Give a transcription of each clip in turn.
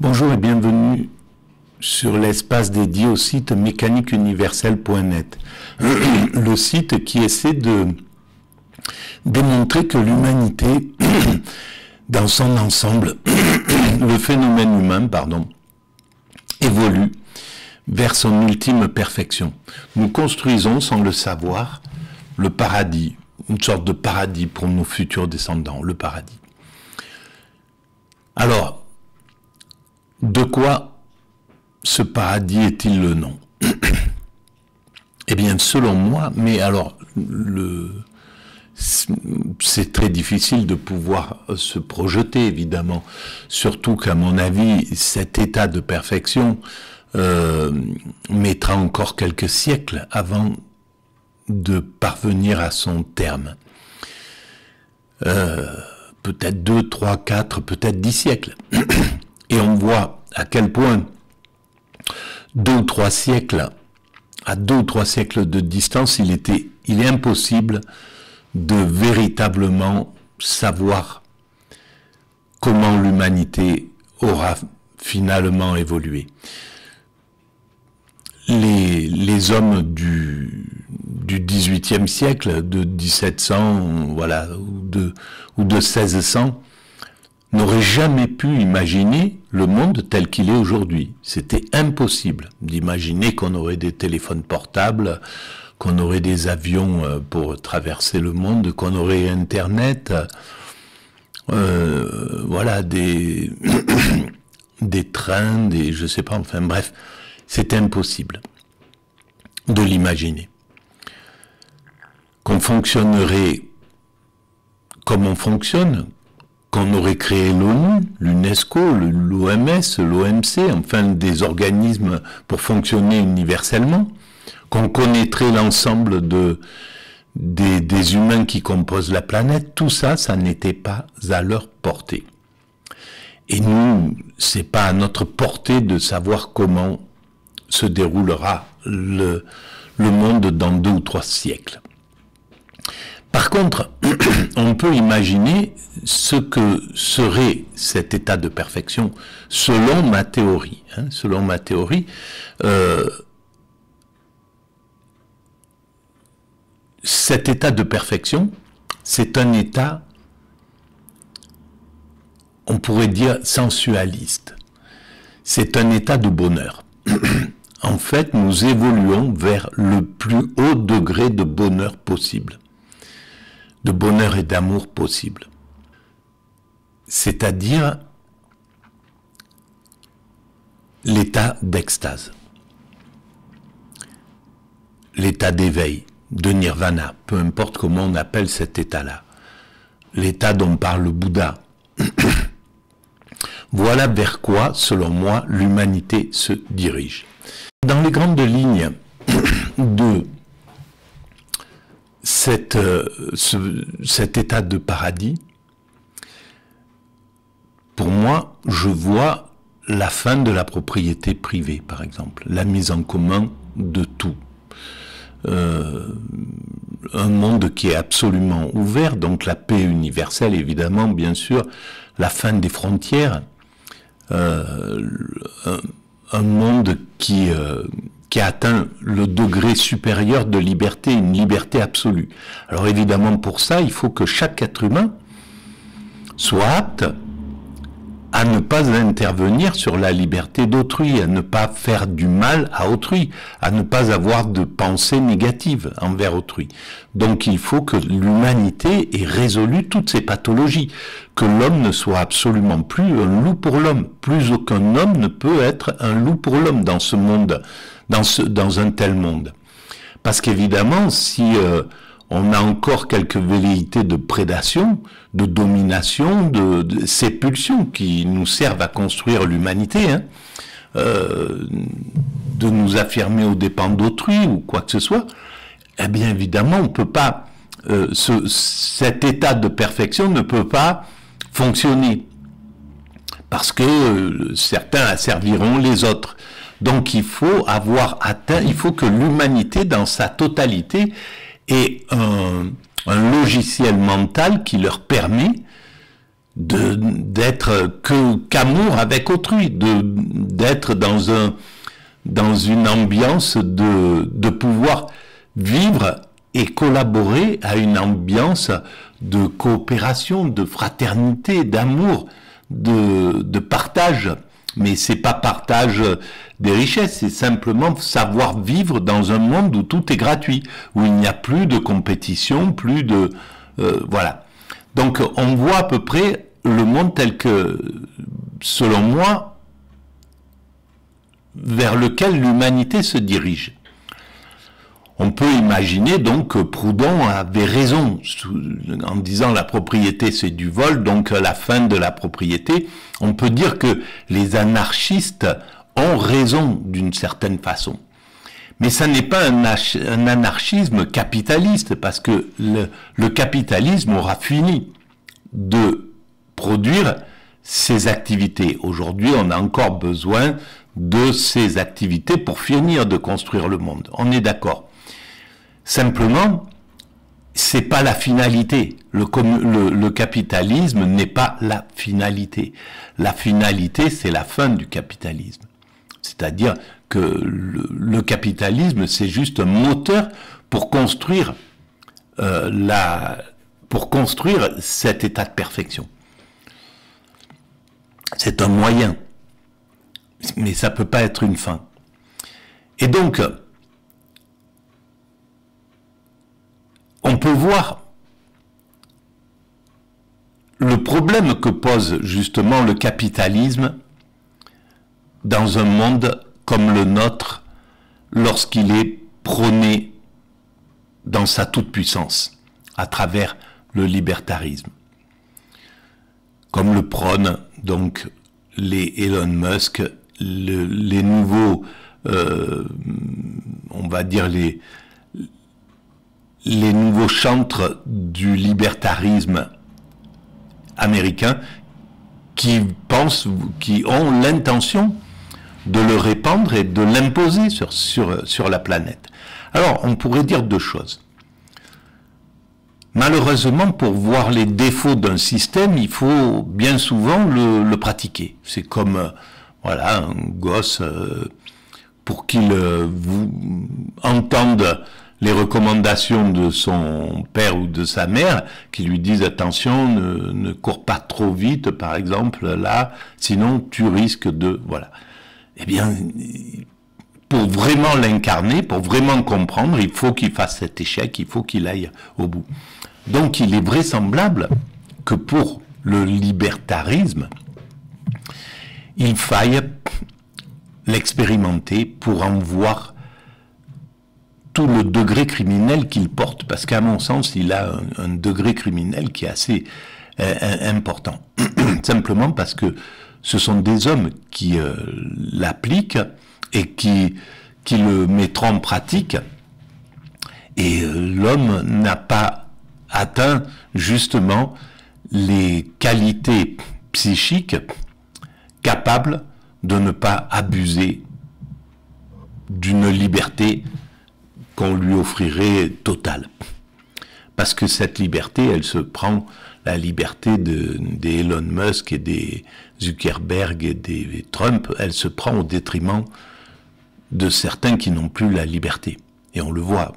Bonjour et bienvenue sur l'espace dédié au site mécaniqueuniverselle.net. Le site qui essaie de démontrer que l'humanité, dans son ensemble, le phénomène humain, évolue vers son ultime perfection. Nous construisons, sans le savoir, le paradis, une sorte de paradis pour nos futurs descendants, le paradis. Alors, de quoi ce paradis est-il le nom? Eh bien, selon moi, mais alors, c'est très difficile de pouvoir se projeter, évidemment, surtout qu'à mon avis, cet état de perfection mettra encore quelques siècles avant de parvenir à son terme. Peut-être 2, 3, 4, peut-être 10 siècles. Et on voit à quel point 2 ou 3 siècles, à 2 ou 3 siècles de distance, il est impossible de véritablement savoir comment l'humanité aura finalement évolué. Les hommes du XVIIIe siècle, de 1700, voilà, ou de 1600, n'aurait jamais pu imaginer le monde tel qu'il est aujourd'hui. C'était impossible d'imaginer qu'on aurait des téléphones portables, qu'on aurait des avions pour traverser le monde, qu'on aurait Internet, voilà, des trains, je sais pas, enfin bref, c'est impossible de l'imaginer. Qu'on fonctionnerait comme on fonctionne, qu'on aurait créé l'ONU, l'UNESCO, l'OMS, l'OMC, enfin des organismes pour fonctionner universellement, qu'on connaîtrait l'ensemble des humains qui composent la planète, tout ça, ça n'était pas à leur portée. Et nous, c'est pas à notre portée de savoir comment se déroulera le monde dans 2 ou 3 siècles. Par contre, on peut imaginer ce que serait cet état de perfection selon ma théorie. Selon ma théorie, cet état de perfection, c'est un état, on pourrait dire, sensualiste. C'est un état de bonheur. En fait, nous évoluons vers le plus haut degré de bonheur possible. De bonheur et d'amour possible. C'est-à-dire l'état d'extase, l'état d'éveil, de nirvana, peu importe comment on appelle cet état-là, l'état dont parle le Bouddha. Voilà vers quoi, selon moi, l'humanité se dirige. Dans les grandes lignes de cet état de paradis, pour moi, je vois la fin de la propriété privée, par exemple, la mise en commun de tout. Un monde qui est absolument ouvert, donc la paix universelle, évidemment, bien sûr, la fin des frontières, un monde qui a atteint le degré supérieur de liberté, une liberté absolue. Alors évidemment, pour ça, il faut que chaque être humain soit apte à ne pas intervenir sur la liberté d'autrui, à ne pas faire du mal à autrui, à ne pas avoir de pensée négative envers autrui. Donc il faut que l'humanité ait résolu toutes ces pathologies, que l'homme ne soit absolument plus un loup pour l'homme. Plus aucun homme ne peut être un loup pour l'homme dans ce monde, dans un tel monde. Parce qu'évidemment, si on a encore quelques velléités de prédation, de domination, de ces pulsions qui nous servent à construire l'humanité, de nous affirmer aux dépens d'autrui ou quoi que ce soit, eh bien évidemment, on peut pas, cet état de perfection ne peut pas fonctionner. Parce que certains asserviront les autres. Donc il faut avoir atteint, il faut que l'humanité dans sa totalité ait un logiciel mental qui leur permet d'être qu'amour avec autrui, d'être dans une ambiance de pouvoir vivre et collaborer à une ambiance de coopération, de fraternité, d'amour, de partage. Mais c'est pas partage des richesses, c'est simplement savoir vivre dans un monde où tout est gratuit, où il n'y a plus de compétition, plus de... voilà. Donc on voit à peu près le monde tel que, selon moi, vers lequel l'humanité se dirige. On peut imaginer donc que Proudhon avait raison en disant la propriété c'est du vol, donc la fin de la propriété. On peut dire que les anarchistes ont raison d'une certaine façon. Mais ça n'est pas un anarchisme capitaliste, parce que le capitalisme aura fini de produire ces activités. Aujourd'hui, on a encore besoin de ces activités pour finir de construire le monde. On est d'accord. Simplement, c'est pas la finalité. Le capitalisme n'est pas la finalité. La finalité, c'est la fin du capitalisme. C'est-à-dire que le capitalisme, c'est juste un moteur pour construire cet état de perfection. C'est un moyen, mais ça peut pas être une fin. Et donc, on peut voir le problème que pose justement le capitalisme dans un monde comme le nôtre lorsqu'il est prôné dans sa toute-puissance à travers le libertarisme. Comme le prônent donc les Elon Musk, les nouveaux, on va dire les nouveaux chantres du libertarisme américain qui ont l'intention de le répandre et de l'imposer sur la planète. Alors, on pourrait dire deux choses. Malheureusement, pour voir les défauts d'un système, il faut bien souvent le pratiquer. C'est comme, voilà, un gosse, pour qu'il entende les recommandations de son père ou de sa mère, qui lui disent attention, ne cours pas trop vite, par exemple, là, sinon tu risques de... Voilà. Eh bien, pour vraiment l'incarner, pour vraiment comprendre, il faut qu'il fasse cet échec, il faut qu'il aille au bout. Donc il est vraisemblable que pour le libertarisme, il faille l'expérimenter pour en voir tout le degré criminel qu'il porte, parce qu'à mon sens, il a un degré criminel qui est assez important. Simplement parce que ce sont des hommes qui l'appliquent et qui le mettront en pratique, et l'homme n'a pas atteint justement les qualités psychiques capables de ne pas abuser d'une liberté qu'on lui offrirait totale. Parce que cette liberté, elle se prend, la liberté des Elon Musk et des Zuckerberg et des Trump, elle se prend au détriment de certains qui n'ont plus la liberté. Et on le voit,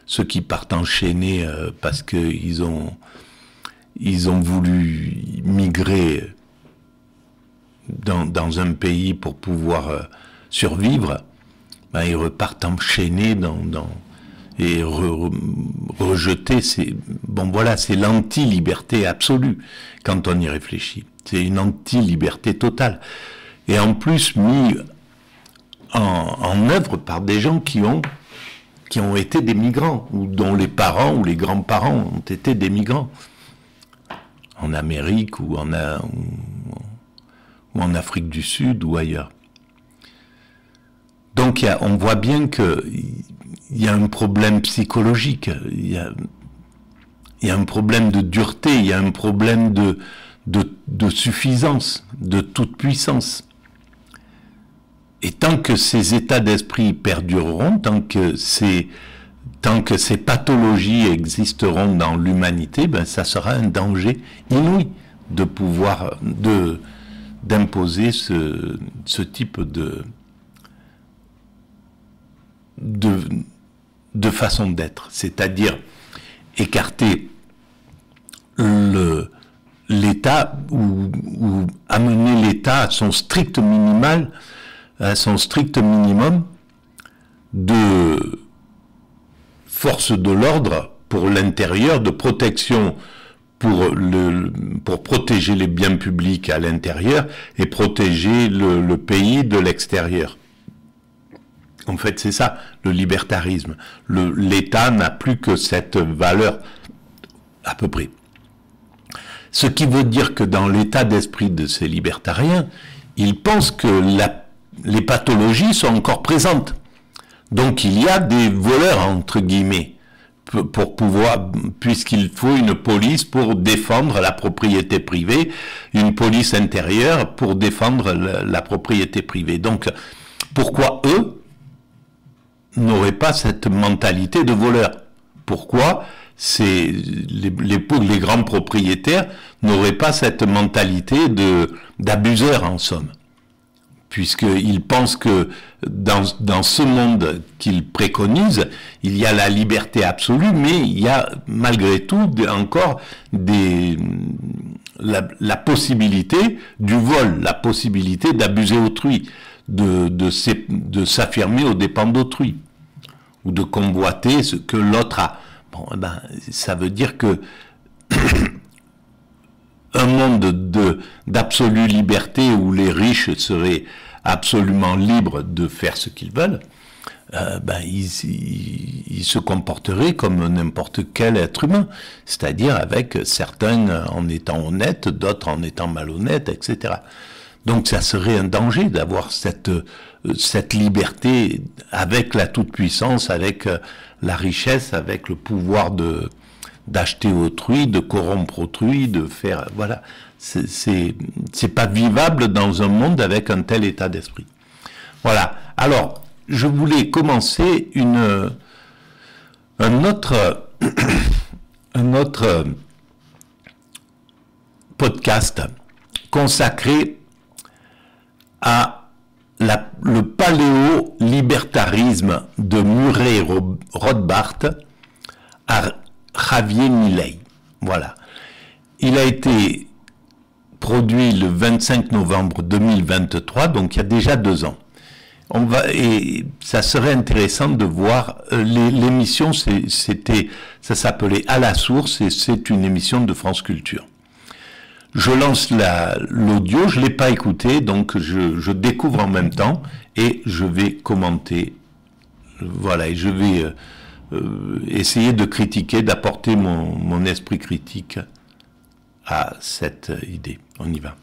ceux qui partent enchaîner parce qu'ils ont voulu migrer dans un pays pour pouvoir survivre, ils repartent enchaînés et rejetés. Bon voilà, c'est l'anti-liberté absolue quand on y réfléchit. C'est une anti-liberté totale. Et en plus mis en œuvre par des gens qui ont été des migrants, ou dont les parents ou les grands-parents ont été des migrants, en Amérique ou en Afrique du Sud ou ailleurs. Donc on voit bien qu'il y a un problème psychologique, il y a un problème de dureté, il y a un problème de suffisance, de toute puissance. Et tant que ces états d'esprit perdureront, tant que ces pathologies existeront dans l'humanité, ça sera un danger inouï. de pouvoir d'imposer ce type de façon d'être, c'est-à-dire écarter l'État ou amener l'État à son strict minimal, à son strict minimum de force de l'ordre pour l'intérieur, de protection pour protéger les biens publics à l'intérieur et protéger le pays de l'extérieur. En fait, c'est ça, le libertarisme. L'État n'a plus que cette valeur, à peu près. Ce qui veut dire que dans l'état d'esprit de ces libertariens, ils pensent que les pathologies sont encore présentes. Donc il y a des voleurs, entre guillemets, pour pouvoir, puisqu'il faut une police pour défendre la propriété privée, une police intérieure pour défendre la propriété privée. Donc, pourquoi eux n'auraient pas cette mentalité de voleur? Pourquoi les grands propriétaires n'auraient pas cette mentalité d'abuseurs, en somme? Puisqu'ils pensent que dans ce monde qu'ils préconisent, il y a la liberté absolue, mais il y a malgré tout encore la possibilité du vol, la possibilité d'abuser autrui, de s'affirmer aux dépens d'autrui, ou de convoiter ce que l'autre a. Bon, ben, ça veut dire que un monde d'absolue liberté où les riches seraient absolument libres de faire ce qu'ils veulent, ben ils se comporteraient comme n'importe quel être humain, c'est-à-dire avec certains en étant honnêtes, d'autres en étant malhonnêtes, etc. Donc ça serait un danger d'avoir cette liberté avec la toute-puissance, avec la richesse, avec le pouvoir d'acheter autrui, de corrompre autrui, de faire, voilà, c'est pas vivable dans un monde avec un tel état d'esprit. Voilà. Alors, je voulais commencer un autre podcast consacré à le paléo-libertarisme de Murray Rothbard à Javier Milei. Voilà. Il a été produit le 25 novembre 2023, donc il y a déjà 2 ans. Et ça serait intéressant de voir l'émission, ça s'appelait À la source, et c'est une émission de France Culture. Je lance l'audio, je l'ai pas écouté, donc je découvre en même temps et je vais commenter. Voilà, et je vais essayer de critiquer, d'apporter mon esprit critique à cette idée. On y va.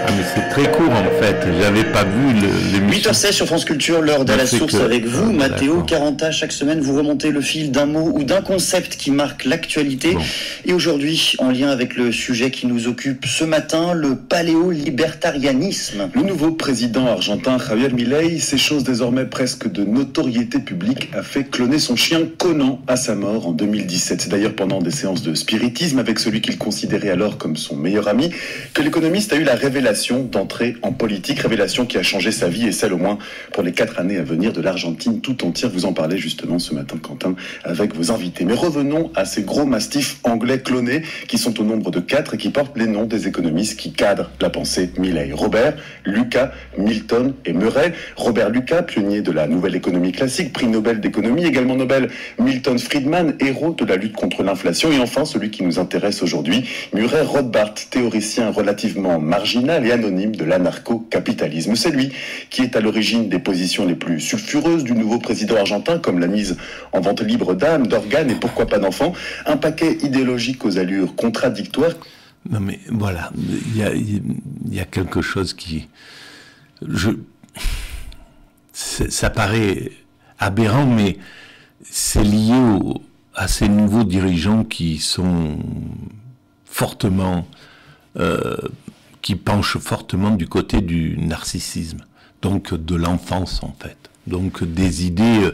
Ah mais c'est très court en fait, j'avais pas vu l'émission. 8h16 sur France Culture, l'heure de la source avec vous, Mathéo Caranta. Chaque semaine, vous remontez le fil d'un mot ou d'un concept qui marque l'actualité. Bon. Et aujourd'hui, en lien avec le sujet qui nous occupe ce matin, le paléo-libertarianisme. Le nouveau président argentin Javier Milei, s'échausse désormais presque de notoriété publique, a fait cloner son chien Conan à sa mort en 2017. C'est d'ailleurs pendant des séances de spiritisme avec celui qu'il considérait alors comme son meilleur ami que l'économiste a eu la révélation d'entrer en politique, révélation qui a changé sa vie et celle au moins pour les 4 années à venir de l'Argentine tout entière. Vous en parlez justement ce matin, Quentin, avec vos invités. Mais revenons à ces gros mastifs anglais clonés qui sont au nombre de 4 et qui portent les noms des économistes qui cadrent la pensée Milei. Robert, Lucas, Milton et Murray. Robert Lucas, pionnier de la nouvelle économie classique, prix Nobel d'économie, également Nobel Milton Friedman, héros de la lutte contre l'inflation. Et enfin, celui qui nous intéresse aujourd'hui, Murray Rothbard, théoricien relativement marginal et anonyme de l'anarcho-capitalisme. C'est lui qui est à l'origine des positions les plus sulfureuses du nouveau président argentin, comme la mise en vente libre d'âmes, d'organes et pourquoi pas d'enfants. Un paquet idéologique aux allures contradictoires. Non mais voilà, il y a quelque chose qui... ça paraît aberrant, mais c'est lié à ces nouveaux dirigeants qui sont fortement... qui penche fortement du côté du narcissisme, donc de l'enfance en fait, donc des idées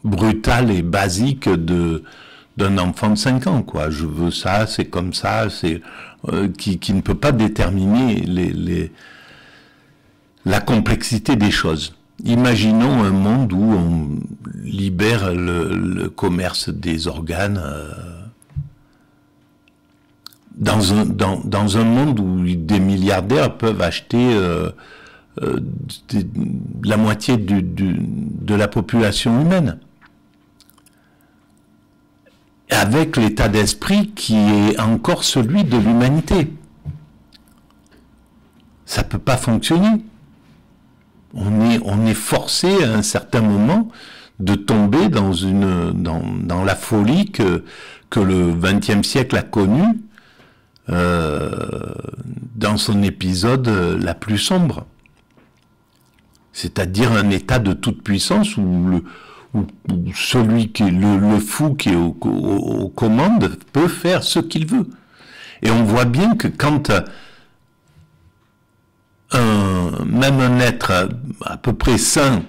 brutale et basique d'un enfant de 5 ans, quoi. Je veux ça, c'est comme ça, c'est qui ne peut pas déterminer la complexité des choses. Imaginons un monde où on libère le commerce des organes dans un monde où des milliardaires peuvent acheter la moitié de la population humaine, avec l'état d'esprit qui est encore celui de l'humanité. Ça peut pas fonctionner. On est forcé à un certain moment de tomber dans la folie que le XXe siècle a connue dans son épisode la plus sombre. C'est-à-dire un état de toute puissance où celui qui est le fou qui est aux commandes peut faire ce qu'il veut. Et on voit bien que quand même un être à peu près sain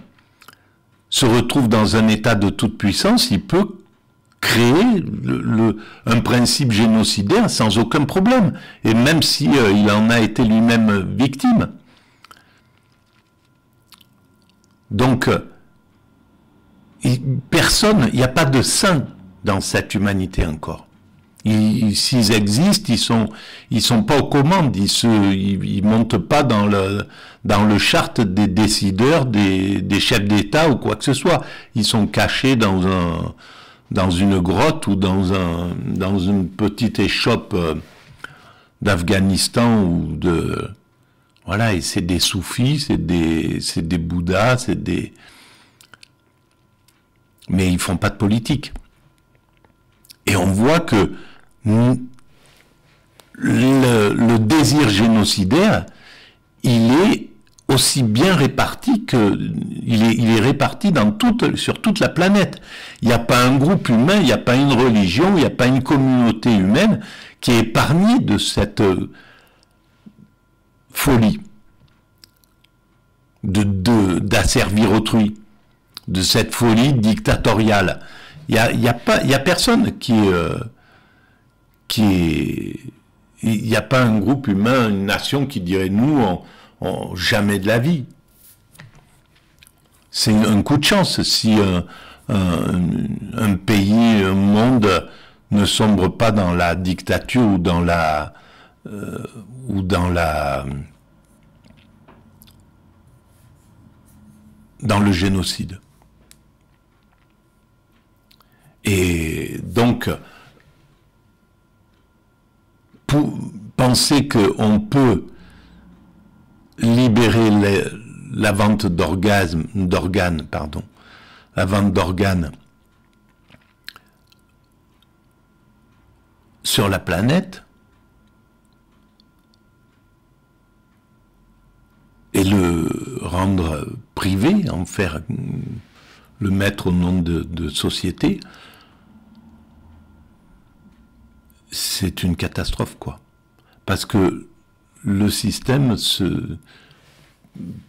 se retrouve dans un état de toute puissance, il peut créer un principe génocidaire sans aucun problème, et même si il en a été lui-même victime. Donc, personne, il n'y a pas de saint dans cette humanité encore. S'ils existent, ils sont pas aux commandes, ils montent pas dans le chart des décideurs, des chefs d'État ou quoi que ce soit. Ils sont cachés dans une grotte ou dans une petite échoppe d'Afghanistan ou voilà, et c'est des soufis, c'est des bouddhas, mais ils font pas de politique. Et on voit que le désir génocidaire, il est aussi bien réparti il est réparti sur toute la planète. Il n'y a pas un groupe humain, il n'y a pas une religion, il n'y a pas une communauté humaine qui est épargnée de cette folie d'asservir autrui, de cette folie dictatoriale. Il y a personne il n'y a pas un groupe humain, une nation qui dirait nous, jamais de la vie. C'est un coup de chance si un pays, un monde ne sombre pas dans la dictature ou dans le génocide. Et donc, pour penser qu'on peut libérer la vente d'organes, sur la planète, et le rendre privé, en faire le mettre au nom de société, c'est une catastrophe, quoi. Parce que le système se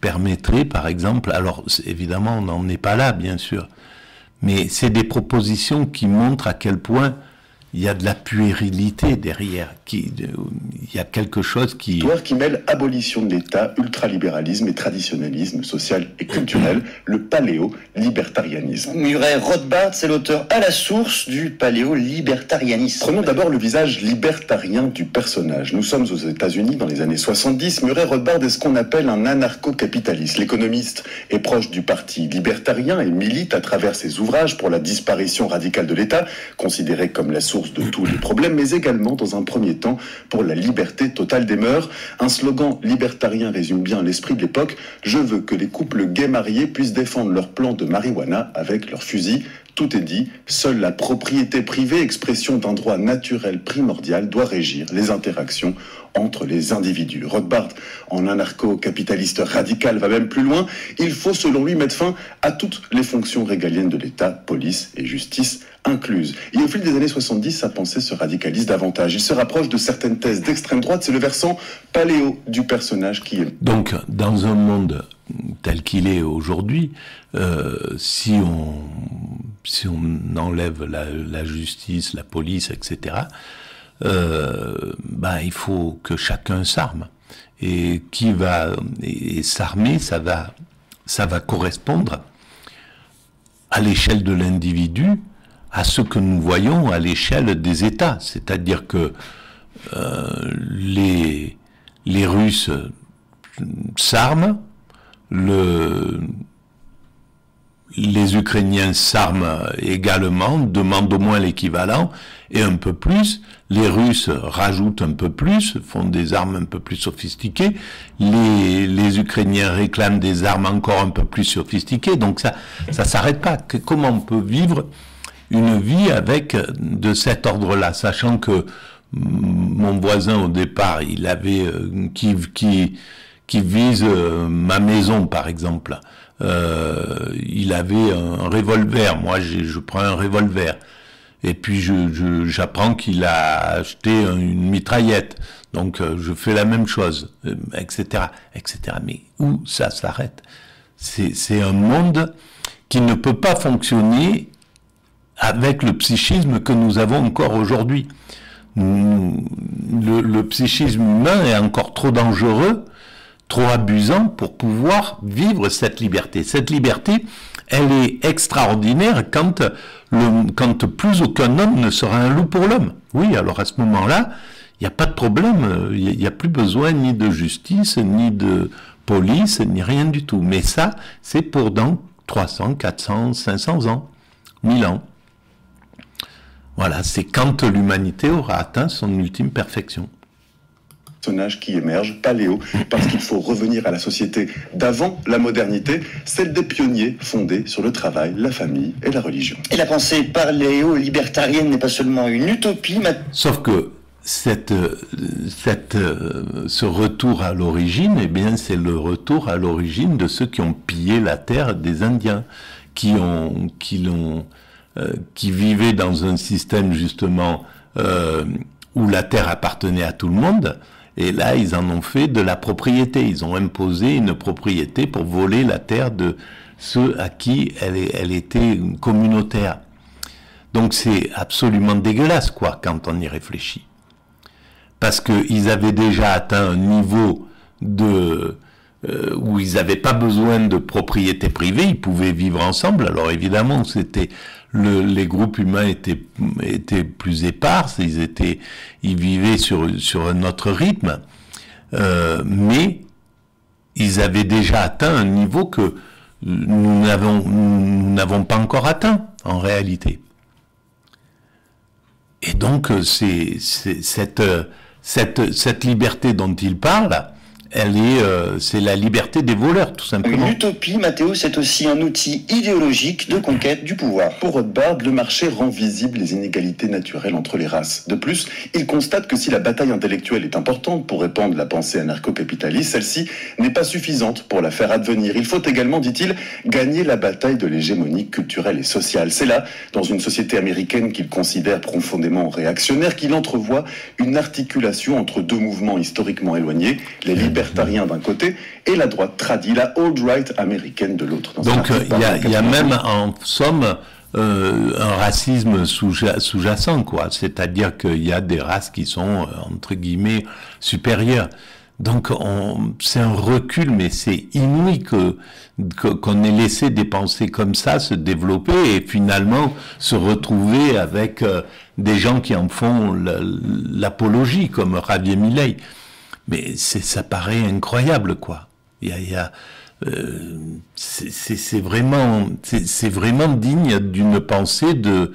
permettrait, par exemple, alors évidemment on n'en est pas là, bien sûr, mais c'est des propositions qui montrent à quel point il y a de la puérilité derrière, il y a quelque chose qui mêle abolition de l'État, ultralibéralisme et traditionnalisme social et culturel, le paléo-libertarianisme. Murray Rothbard, c'est l'auteur à la source du paléo-libertarianisme. Prenons d'abord le visage libertarien du personnage. Nous sommes aux États-Unis dans les années 70. Murray Rothbard est ce qu'on appelle un anarcho-capitaliste. L'économiste est proche du parti libertarien et milite à travers ses ouvrages pour la disparition radicale de l'État, considéré comme la source de tous les problèmes, mais également, dans un premier temps, pour la liberté totale des mœurs. Un slogan libertarien résume bien l'esprit de l'époque. Je veux que les couples gays mariés puissent défendre leur plan de marijuana avec leurs fusils. Tout est dit, seule la propriété privée, expression d'un droit naturel primordial, doit régir les interactions entre les individus. Rothbard, en anarcho-capitaliste radical, va même plus loin. Il faut, selon lui, mettre fin à toutes les fonctions régaliennes de l'État, police et justice incluses. Et au fil des années 70, sa pensée se radicalise davantage. Il se rapproche de certaines thèses d'extrême droite. C'est le versant paléo du personnage qui est. Donc, dans un monde tel qu'il est aujourd'hui, si on enlève la justice, la police, etc., il faut que chacun s'arme. Et s'armer, ça va correspondre à l'échelle de l'individu, à ce que nous voyons à l'échelle des États. C'est-à-dire que les Russes s'arment, les Ukrainiens s'arment également, demandent au moins l'équivalent, et un peu plus. Les Russes rajoutent un peu plus, font des armes un peu plus sophistiquées. Les Ukrainiens réclament des armes encore un peu plus sophistiquées. Donc ça s'arrête pas. Comment on peut vivre une vie avec de cet ordre-là, sachant que mon voisin au départ, il avait qui vise ma maison par exemple. Il avait un revolver. Moi, je prends un revolver. Et puis j'apprends qu'il a acheté une mitraillette. Donc je fais la même chose, etc., etc. Mais où ça s'arrête? C'est un monde qui ne peut pas fonctionner avec le psychisme que nous avons encore aujourd'hui. Le psychisme humain est encore trop dangereux, trop abusant pour pouvoir vivre cette liberté. Cette liberté, elle est extraordinaire quand plus aucun homme ne sera un loup pour l'homme. Oui, alors à ce moment-là, il n'y a pas de problème, il n'y a plus besoin ni de justice, ni de police, ni rien du tout. Mais ça, c'est pour dans 300, 400, 500 ans, 1000 ans. Voilà, c'est quand l'humanité aura atteint son ultime perfection. Personnage qui émerge, paléo, parce qu'il faut revenir à la société d'avant la modernité, celle des pionniers fondés sur le travail, la famille et la religion. Et la pensée paléo-libertarienne n'est pas seulement une utopie, mais... Sauf que ce retour à l'origine, eh bien, c'est le retour à l'origine de ceux qui ont pillé la terre des Indiens, qui vivaient dans un système justement où la terre appartenait à tout le monde. Et là, ils en ont fait de la propriété. Ils ont imposé une propriété pour voler la terre de ceux à qui elle était communautaire. Donc c'est absolument dégueulasse, quoi, quand on y réfléchit. Parce qu'ils avaient déjà atteint un niveau où ils n'avaient pas besoin de propriété privée, ils pouvaient vivre ensemble. Alors évidemment, les groupes humains étaient plus épars, ils vivaient sur un autre rythme, mais ils avaient déjà atteint un niveau que nous n'avons pas encore atteint en réalité. Et donc cette liberté dont il parle, c'est la liberté des voleurs, tout simplement. L'utopie, Matteo, c'est aussi un outil idéologique de conquête du pouvoir. Pour Rothbard, le marché rend visibles les inégalités naturelles entre les races. De plus, il constate que si la bataille intellectuelle est importante pour répandre la pensée anarcho-capitaliste, celle-ci n'est pas suffisante pour la faire advenir. Il faut également, dit-il, gagner la bataille de l'hégémonie culturelle et sociale. C'est là, dans une société américaine qu'il considère profondément réactionnaire, qu'il entrevoit une articulation entre deux mouvements historiquement éloignés, les libertariens d'un côté et la droite tradie, la alt-right américaine de l'autre. Donc il y a même en somme un racisme sous-jacent, quoi. C'est-à-dire qu'il y a des races qui sont entre guillemets supérieures. Donc c'est un recul, mais c'est inouï qu'on ait laissé des pensées comme ça se développer et finalement se retrouver avec des gens qui en font l'apologie, comme Javier Milei. Mais ça paraît incroyable, quoi. C'est vraiment digne d'une pensée de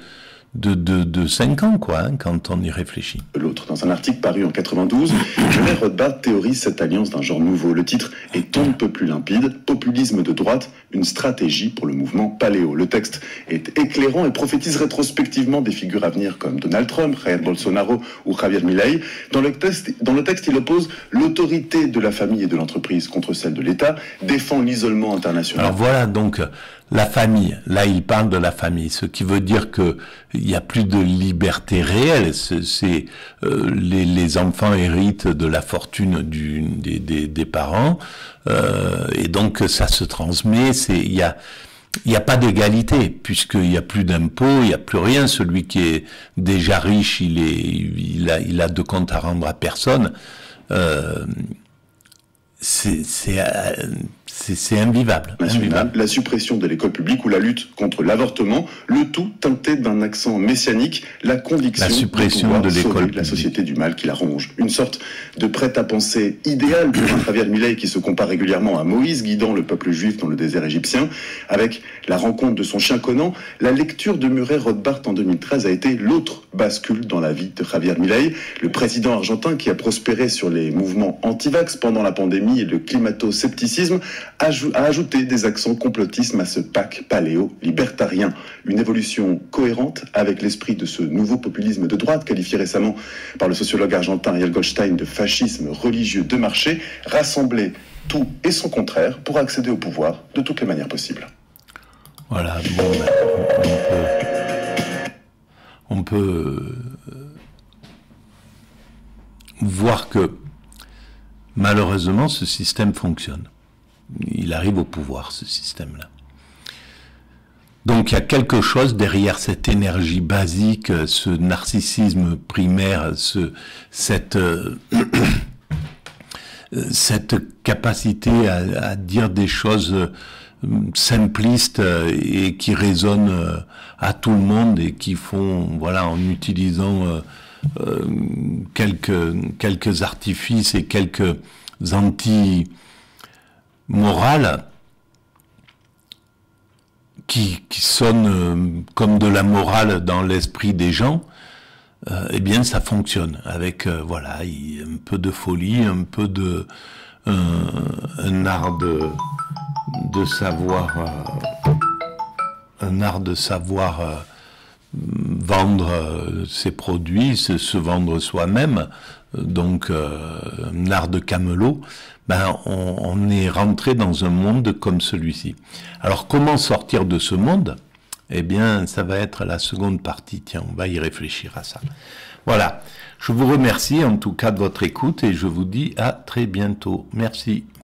5 ans, quoi, hein, quand on y réfléchit. L'autre, dans un article paru en 92, René Rothbard théorise cette alliance d'un genre nouveau. Le titre est on ne peut plus limpide, populisme de droite, une stratégie pour le mouvement paléo. Le texte est éclairant et prophétise rétrospectivement des figures à venir comme Donald Trump, Jair Bolsonaro ou Javier Milei. Dans le texte, il oppose l'autorité de la famille et de l'entreprise contre celle de l'État, défend l'isolement international. Alors voilà, donc la famille. Là, il parle de la famille, ce qui veut dire que il y a plus de liberté réelle. Les enfants héritent de la fortune des parents, et donc ça se transmet. Il y a pas d'égalité, puisqu'il y a plus d'impôts, il y a plus rien. Celui qui est déjà riche, il a de compte à rendre à personne. C'est invivable. La suppression de l'école publique ou la lutte contre l'avortement, le tout teinté d'un accent messianique, la conviction de pouvoir sauver la société du mal qui la ronge. Une sorte de prêt-à-penser idéal pour un Javier Milei qui se compare régulièrement à Moïse, guidant le peuple juif dans le désert égyptien. Avec la rencontre de son chien Conan, la lecture de Murray Rothbard en 2013 a été l'autre bascule dans la vie de Javier Milei, le président argentin qui a prospéré sur les mouvements anti-vax pendant la pandémie et le climato-scepticisme, a ajouté des accents complotisme à ce pacte paléo-libertarien. Une évolution cohérente avec l'esprit de ce nouveau populisme de droite, qualifié récemment par le sociologue argentin Ariel Goldstein de fascisme religieux de marché, rassembler tout et son contraire pour accéder au pouvoir de toutes les manières possibles. Voilà, bon, on peut voir que malheureusement ce système fonctionne. Il arrive au pouvoir, ce système-là. Donc il y a quelque chose derrière cette énergie basique, ce narcissisme primaire, cette capacité à dire des choses simplistes et qui résonnent à tout le monde et qui font, voilà, en utilisant quelques artifices et quelques morale qui sonne comme de la morale dans l'esprit des gens, eh bien ça fonctionne avec voilà, un peu de folie, un peu de un art de savoir vendre ses produits, se vendre soi-même, donc un art de camelot. Ben, on est rentré dans un monde comme celui-ci. Alors, comment sortir de ce monde? Eh bien, ça va être la seconde partie. Tiens, on va y réfléchir à ça. Voilà. Je vous remercie en tout cas de votre écoute et je vous dis à très bientôt. Merci.